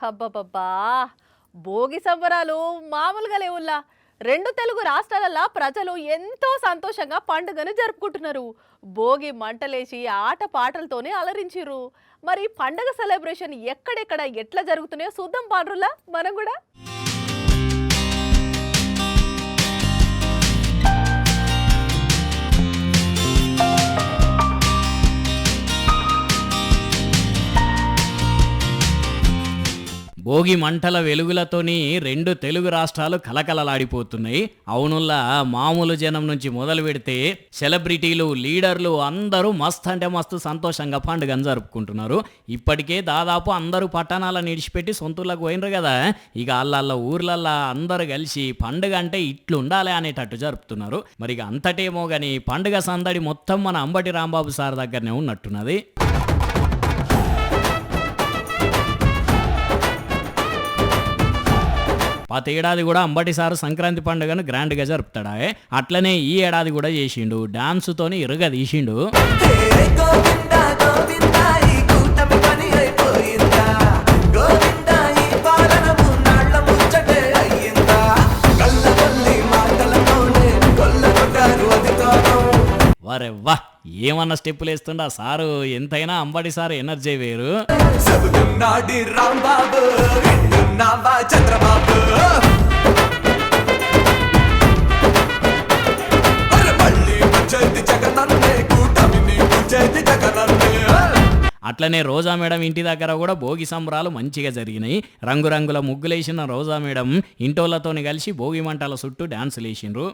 అబ్బబ్బబ్బా! భోగి సంబరాలు మామూలుగా లేవుల్లా. 2 తెలుగు రాష్ట్రాలల్లా ప్రజలు ఎంతో సంతోషంగా పండుగను జరుపుకుంటున్నారు. భోగి మంటలేసి ఆట పాటలతోనే అలరించిర్రు. మరి పండుగ సెలబ్రేషన్ ఎక్కడెక్కడ ఎట్లా జరుగుతున్నాయో చూద్దాం పాండ్రుల్లా మనం కూడా. భోగి మంటల వెలుగులతోని 2 తెలుగు రాష్ట్రాలు కలకలలాడిపోతున్నాయి. అవునుల్లా మామూలు జనం నుంచి మొదలు పెడితే సెలబ్రిటీలు, లీడర్లు అందరూ మస్తు అంటే మస్తు సంతోషంగా పండుగను జరుపుకుంటున్నారు. ఇప్పటికే దాదాపు అందరూ పట్టణాలను విడిచిపెట్టి సొంతూళ్ళకు పోయినరు కదా. ఇక అల్లల్ల ఊర్లల్లా అందరూ కలిసి పండుగ అంటే ఇట్లుండాలి అనేటట్టు జరుపుతున్నారు. మరి ఇక అంతటేమో కానీ పండుగ సందడి మొత్తం మన అంబటి రాంబాబు సార్ దగ్గరనే ఉన్నట్టున్నది. పాత ఏడాది కూడా అంబటి సారు సంక్రాంతి పండుగను గ్రాండ్గా జరుపుతాడా. అట్లనే ఈ ఏడాది కూడా చేసిండు. డాన్సుతోని ఇరుగ తీసిండు. వరెవ్వా ఏమన్నా స్టెప్పులు వేస్తుండా సారు. ఎంతైనా అంబటి సారు ఎనర్జీ వేరు. అట్లనే రోజా మేడం ఇంటి దగ్గర కూడా భోగి సంబరాలు మంచిగా జరిగినాయి. రంగురంగుల ముగ్గులేసిన రోజా మేడం ఇంటోళ్లతోని కలిసి భోగి మంటల చుట్టూ డాన్సులు వేసిండ్రు.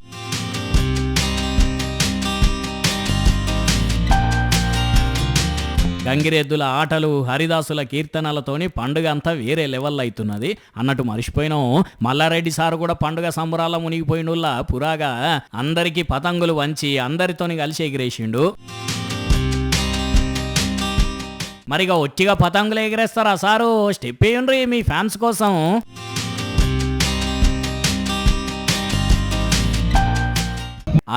గంగిరెద్దుల ఆటలు, హరిదాసుల కీర్తనలతోని పండుగ అంతా వేరే లెవెల్ అవుతున్నది. అన్నట్టు మర్చిపోయినాం, మల్లారెడ్డి సారు కూడా పండుగ సంబరాల మునిగిపోయినోళ్ళ పురాగా అందరికీ పతంగులు వంచి అందరితోని కలిసి ఎగిరేసిండు. మరిగా ఒట్టిగా పతంగులు ఎగిరేస్తారా సారు? స్టెప్ వేయండ్రి మీ ఫ్యాన్స్ కోసం.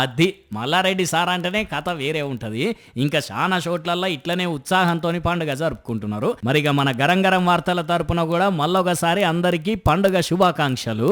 అది మల్లారెడ్డి సార్ అంటేనే కథ వేరే ఉంటుంది. ఇంకా చాలా చోట్లల్లో ఇట్లనే ఉత్సాహంతో పండుగ జరుపుకుంటున్నారు. మరిగా మన గరం గరం వార్తల తరపున కూడా మళ్ళొకసారి అందరికీ పండుగ శుభాకాంక్షలు.